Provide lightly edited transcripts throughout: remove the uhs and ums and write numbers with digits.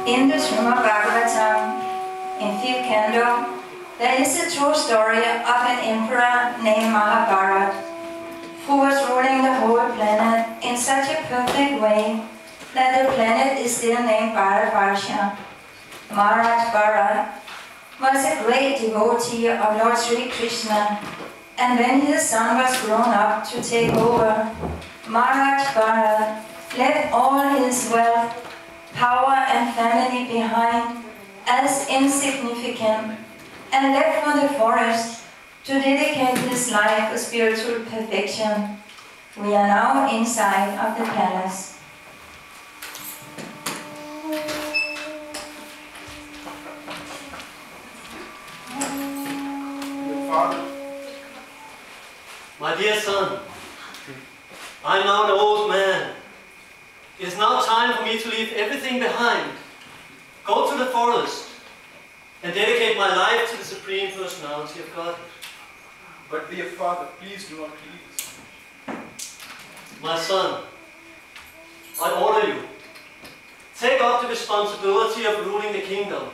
In the Srimad Bhagavatam, in 5th canto, there is a true story of an emperor named Bharath, who was ruling the whole planet in such a perfect way that the planet is still named Bharatvarsha. Bharath was a great devotee of Lord Sri Krishna, and when his son was grown up to take over, Bharath left all his wealth, power and family behind as insignificant, and left for the forest to dedicate his life to spiritual perfection. We are now inside of the palace. Father. My dear son, I am now an old man. It is now time for me to leave everything behind, go to the forest, and dedicate my life to the Supreme Personality of God. But dear Father, please do not leave us. My son, I order you, take up the responsibility of ruling the kingdom.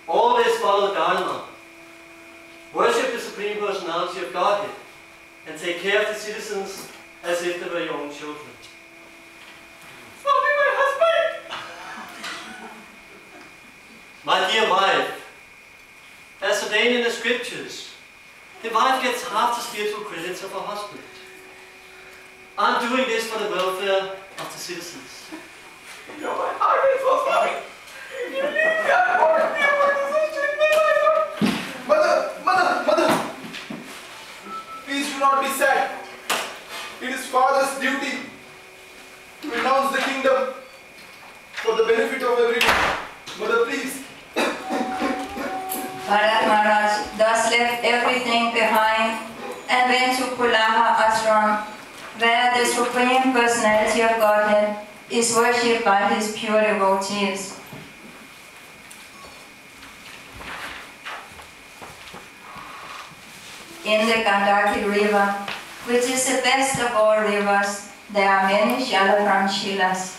Always follow the Dharma. Worship the Supreme Personality of Godhead, and take care of the citizens as if they were your own children. Mommy, my husband! My dear wife, as ordained in the scriptures, the wife gets half the spiritual credits of her husband. I'm doing this for the welfare of the citizens. You're my heart is so sorry. You leave me alone. Mother! Please do not be sad. It is Father's duty to renounce the kingdom for the benefit of everyone. Mother, please. Bharath thus left everything behind and went to Pulaha Ashram, where the Supreme Personality of Godhead is worshipped by his pure devotees. In the Gandaki River, which is the best of all rivers, there are many Shaladram-shilas.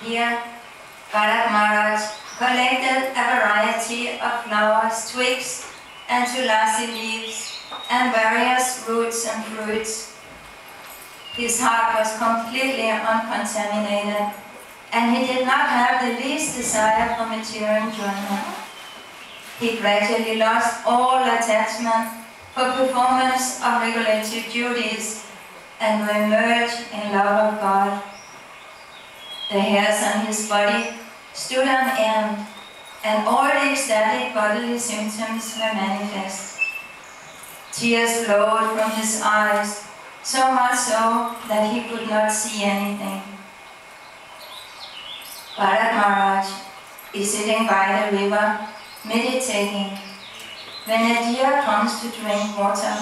Here, Bharath collected a variety of flowers, twigs, and tulasi leaves, and various roots and fruits. His heart was completely uncontaminated, and he did not have the least desire for material enjoyment. He gradually lost all attachment for performance of regulative duties and were immersed in love of God. The hairs on his body stood on end, and all the ecstatic bodily symptoms were manifest. Tears flowed from his eyes, so much so that he could not see anything. Bharath is sitting by the river, meditating, when a deer comes to drink water.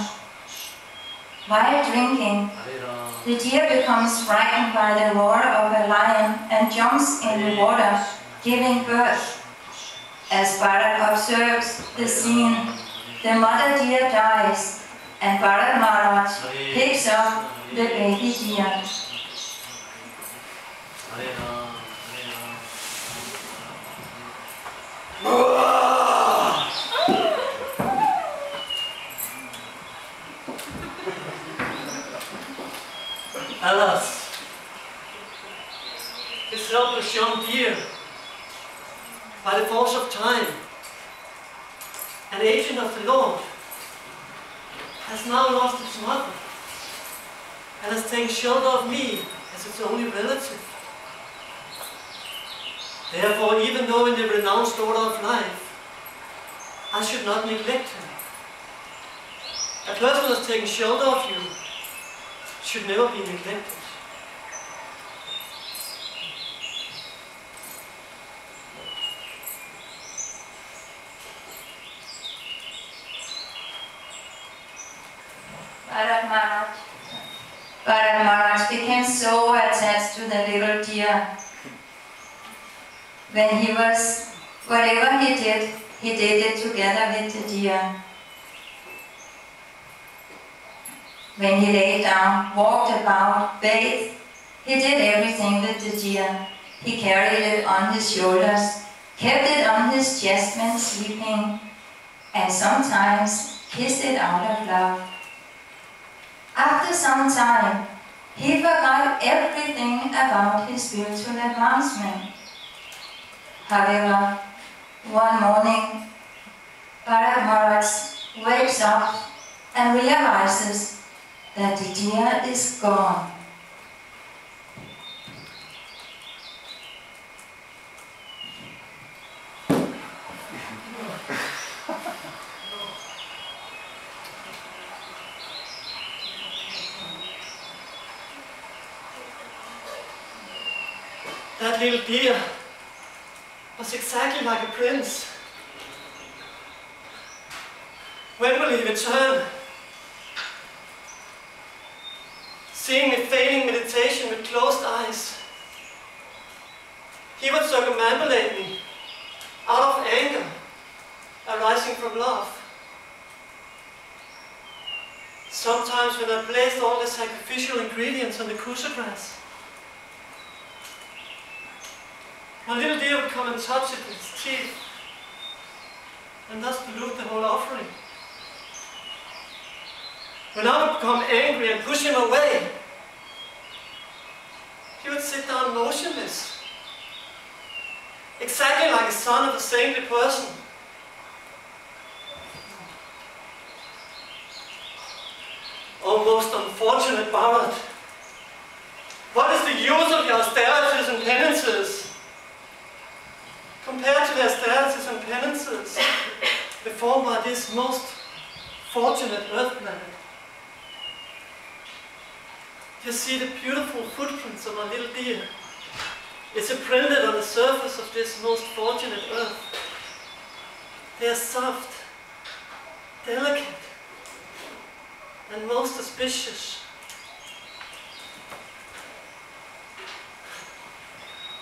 While drinking, The deer becomes frightened by the roar of a lion and jumps in the water, giving birth. As Bharath observes the scene, the mother deer dies, and Bharath Maharaj picks up the baby deer. Alas, this helpless young deer, by the force of time, an agent of the Lord, has now lost its mother and has taken shelter of me as its only relative. Therefore, even though in the renounced order of life, I should not neglect him. A person who has taken shelter of you should never be neglected. Bharath Maharaj became so attached to the little deer. When he was, whatever he did it together with the deer. When he lay down, walked about, bathed, he did everything with the deer. He carried it on his shoulders, kept it on his chest when sleeping, and sometimes kissed it out of love. After some time, he forgot everything about his spiritual advancement. However, one morning, Bharath Maharaj wakes up and realizes that the deer is gone. That little deer was exactly like a prince. When will he return? Seeing me feigning meditation with closed eyes, he would circumambulate me out of anger arising from love. Sometimes when I placed all the sacrificial ingredients on the crucifix, my little deer would come and touch it with its teeth, and thus pollute the whole offering. When I would become angry and push him away, he would sit down motionless, exactly like a son of a saintly person. Oh, most unfortunate Bharath, what is the use of your austerities and penances compared to the austerities and penances performed by this most fortunate earth planet? You see the beautiful footprints of my little deer. It's imprinted on the surface of this most fortunate earth. They are soft, delicate, and most auspicious.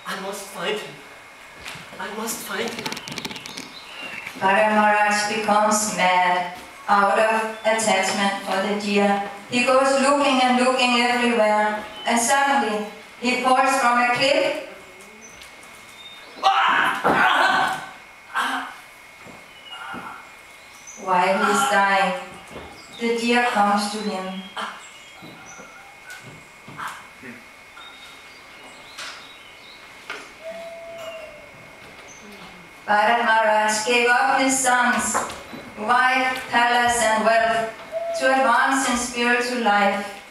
I must find him. I must find him. Bharath Maharaj becomes mad out of attachment for the deer. He goes looking and looking everywhere, and suddenly he falls from a cliff. While he's dying, the deer comes to him. Bharath Maharaj gave up his sons, wife, palace and wealth to advance in spiritual life.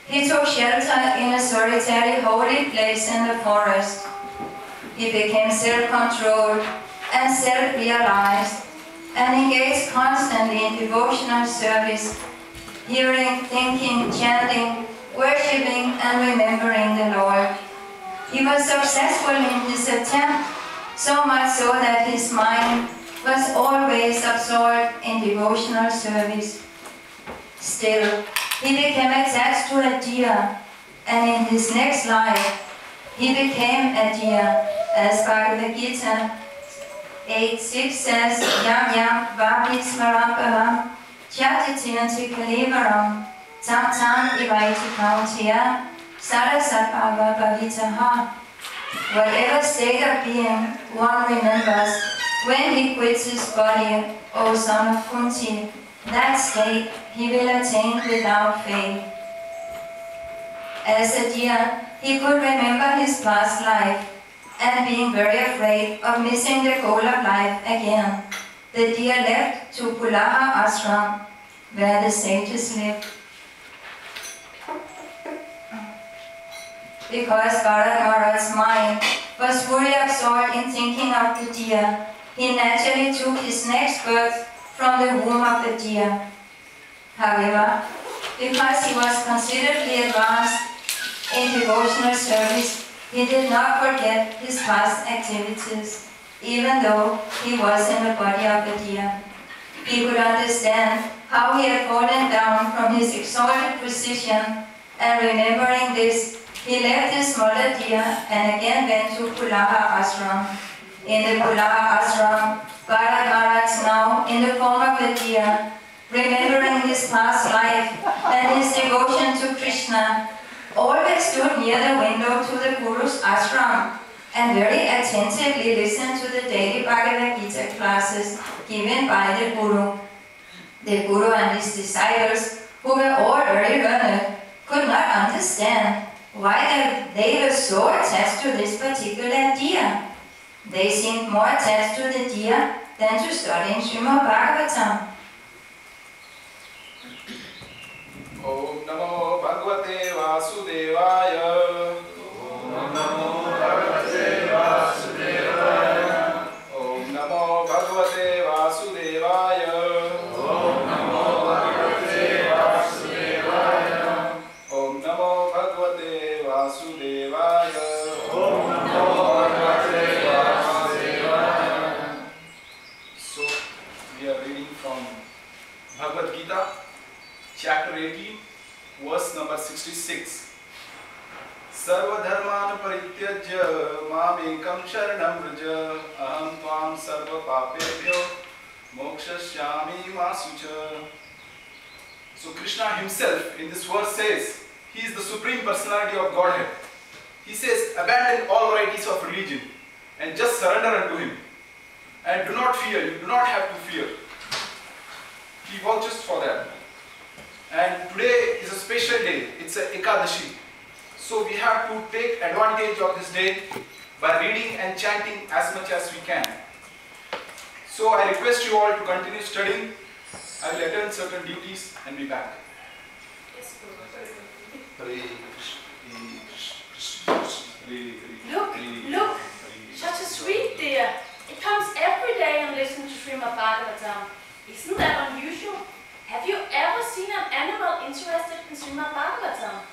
He took shelter in a solitary holy place in the forest. He became self-controlled and self-realized and engaged constantly in devotional service, hearing, thinking, chanting, worshipping and remembering the Lord. He was successful in his attempt, so much so that his mind was always absorbed in devotional service. Still, he became attached to a deer and in his next life, he became a deer, as Bhagavad Gita 8:6 says, Yam yam vapit smarapaham Chatitiyanti kalivaram tam tam ivaiti kauntiya sarasatbhava bhavitaha. Whatever state of being one remembers when he quits his body, O son of Kunti, that state he will attain without fail. As a deer, he could remember his past life, and being very afraid of missing the goal of life again, the deer left to Pulaha Ashram, where the sages lived. Because Bharath Maharaj's mind was fully absorbed in thinking of the deer, he naturally took his next birth from the womb of the deer. However, because he was considerably advanced in devotional service, he did not forget his past activities, even though he was in the body of the deer. He could understand how he had fallen down from his exalted position, and remembering this, he left his mother deer and again went to Pulaha Ashram. In the Pulaha Ashram, Bharath Maharaj, now in the form of a deer, remembering his past life and his devotion to Krishna, always stood near the window to the Guru's ashram and very attentively listened to the daily Bhagavad Gita classes given by the Guru. The Guru and his disciples, who were all very learned, could not understand why they were so attached to this particular deer. They seemed more attached to the deer than to studying Srimad Bhagavatam. Om Namo Bhagavate Vasudevaya. Om Namo Bhagavate Vasudevaya. Om Namo Bhagavate Vasudevaya. Om Namo Bhagavate Vasudevaya. Om Namo Bhagavate Vasudevaya. Om Namo Bhagavate Vasudevaya. So, we are reading from Bhagavad Gita, chapter 18, verse number 66. Sarva dharman parityajya mam ekam sharanam vraja aham tvam sarva papebhyo mokshashyami ma sucha. So Krishna himself in this verse says, he is the Supreme Personality of Godhead. He says, abandon all varieties of religion and just surrender unto him. And do not fear, you do not have to fear. He vouches for that. And today is a special day, it's a Ekadashi. So we have to take advantage of this day by reading and chanting as much as we can. So I request you all to continue studying. I will attend certain duties and be back. Yes, Hare Look, such a sweet deer. It comes every day and listens to Srimad Bhagavatam. Isn't that unusual? Have you ever seen an animal interested in Srimad Bhagavatam?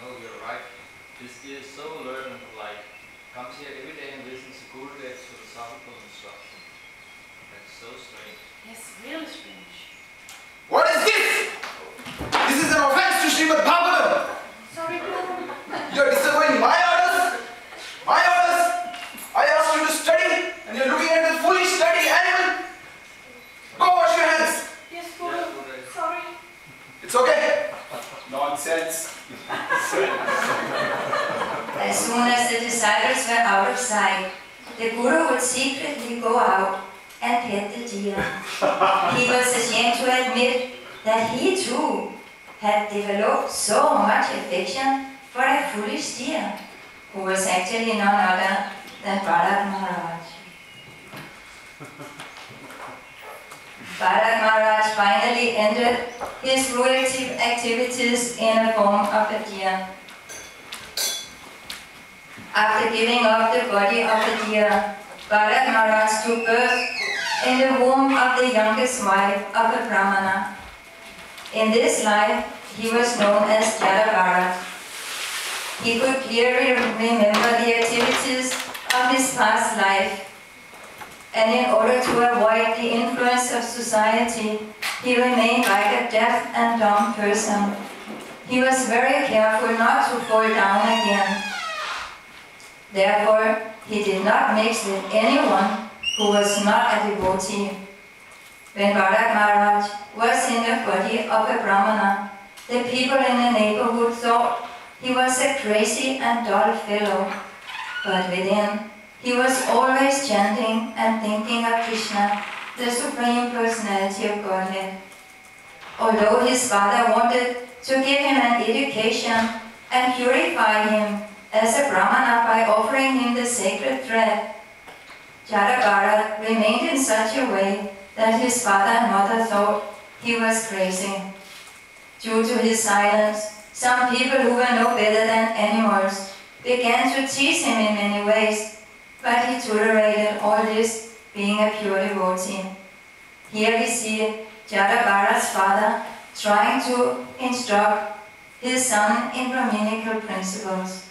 No, you're right. This deer is so alert and polite. Comes here every day and listens to Gurudev's philosophical instruction. That's so strange. Yes, really strange. What is this? This is an offense to Srimad Bhagavatam. Sorry, Guru. You are disobeying my orders. My orders. I asked you to study and you are looking at the foolish study animal. Go wash your hands. Yes, Guru. Sorry. It's okay. Nonsense. As soon as the disciples were out of sight, the Guru would secretly go out and pet the deer. He was ashamed to admit that he too had developed so much affection for a foolish deer, who was actually none other than Bharath Maharaj. Bharath Maharaj finally ended his rulership activities in the form of a deer. After giving up the body of the deer, Bharath Maharaj took birth in the womb of the youngest wife of a Brahmana. In this life, he was known as Jada. He could clearly remember the activities of his past life, and in order to avoid the influence of society, he remained like a deaf and dumb person. he was very careful not to fall down again. Therefore, he did not mix with anyone who was not a devotee. When Bharath Maharaj was in the body of a Brahmana, the people in the neighborhood thought he was a crazy and dull fellow. But within, he was always chanting and thinking of Krishna, the Supreme Personality of Godhead. Although his father wanted to give him an education and purify him as a Brahmana by offering him the sacred thread, Jada remained in such a way that his father and mother thought he was crazy. Due to his silence, some people who were no better than animals began to tease him in many ways, but he tolerated all this, being a pure devotee. Here we see Jada's father trying to instruct his son in Brahminical principles.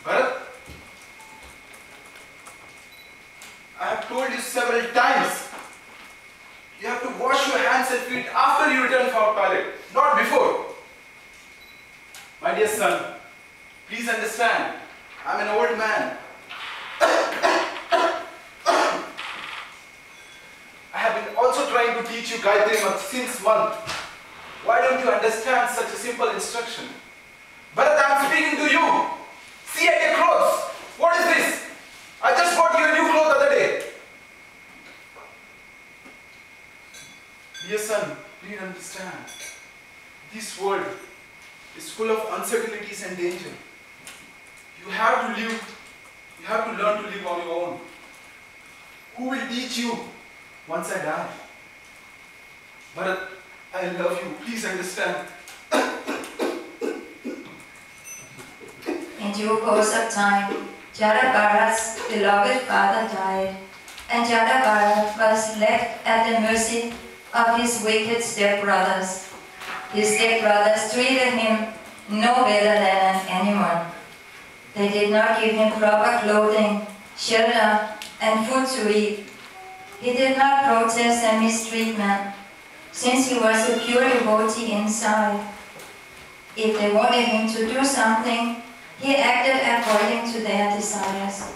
Bharath, I have told you several times, you have to wash your hands and feet after you return from toilet, not before. My dear son, please understand, I am an old man. I have been also trying to teach you Gayatri Mantra since month. Why don't you understand such a simple instruction? Bharath, I am speaking to you. See at your clothes. What is this? I just bought you a new clothes the other day. Dear son, please understand. This world is full of uncertainties and danger. You have to live. You have to learn to live on your own. Who will teach you once I die? Bharath, I love you. Please understand. In due course of time, Jada's beloved father died, and Jada was left at the mercy of his wicked stepbrothers. His stepbrothers treated him no better than an animal. They did not give him proper clothing, shelter, and food to eat. He did not protest their mistreatment, since he was a pure devotee inside. If they wanted him to do something, he acted according to their desires.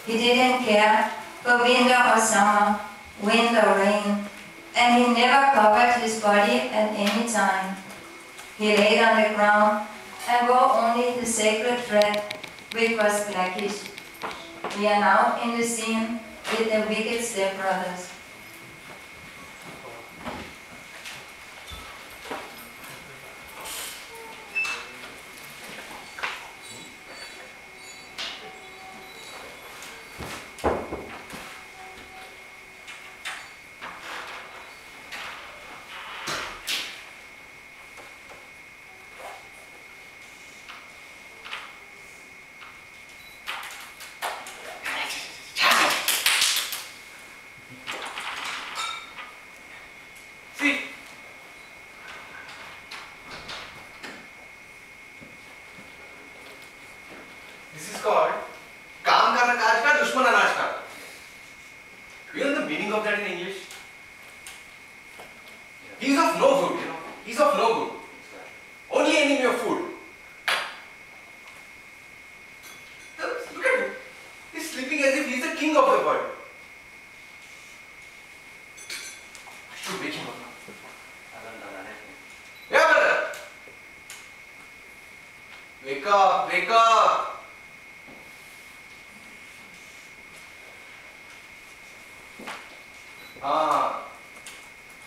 He didn't care for winter or summer, wind or rain, and he never covered his body at any time. He laid on the ground and wore only the sacred thread, which was blackish. We are now in the scene with the wicked stepbrothers. This is called काम करना काज का दुश्मन अनाज का. You know the meaning of that in English? He's of no good, you know. He's of no good. Only enemy of food. Look at him. He's sleeping as if he's the king of the world. I should wake him up now. Yeah, brother. Wake up, wake up.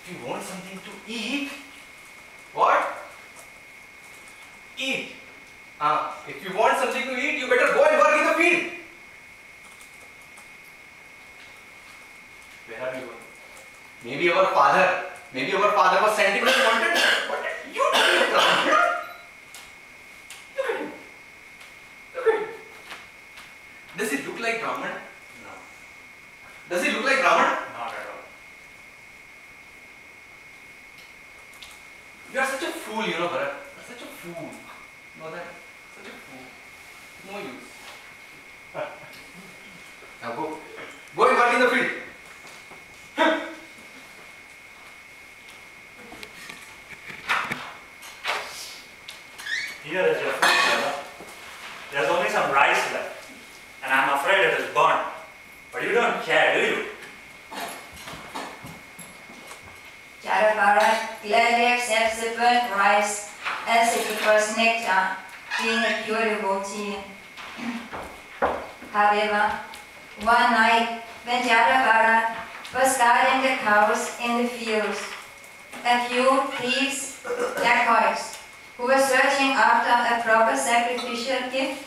If you want something to eat, what? Eat. If you want something to eat, you better go and work in the field. Where are you going? Maybe your father was sentimental and wanted, but you don't need a plant. Look at him. Look at him. Does it look You are such a fool, you know, Bharath. You are such a fool. You know that? Such a fool. No use. Now go. Go and work in the field. Here is your food, brother. There's only some rice left, and I'm afraid it is burnt. But you don't care, do you? Bharath gladly accepts the burnt rice as if it was nectar, being a pure devotee. However, one night when Bharath was guarding the cows in the fields, a few thieves, dacoits, who were searching after a proper sacrificial gift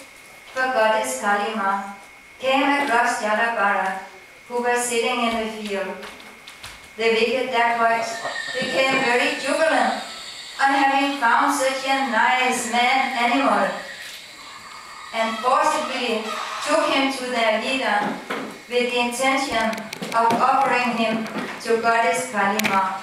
for goddess Kali Ma, came across Bharath, who was sitting in the field. The wicked dacoits became very jubilant on having found such a nice man animal, and forcibly took him to their leader with the intention of offering him to goddess Kali Ma.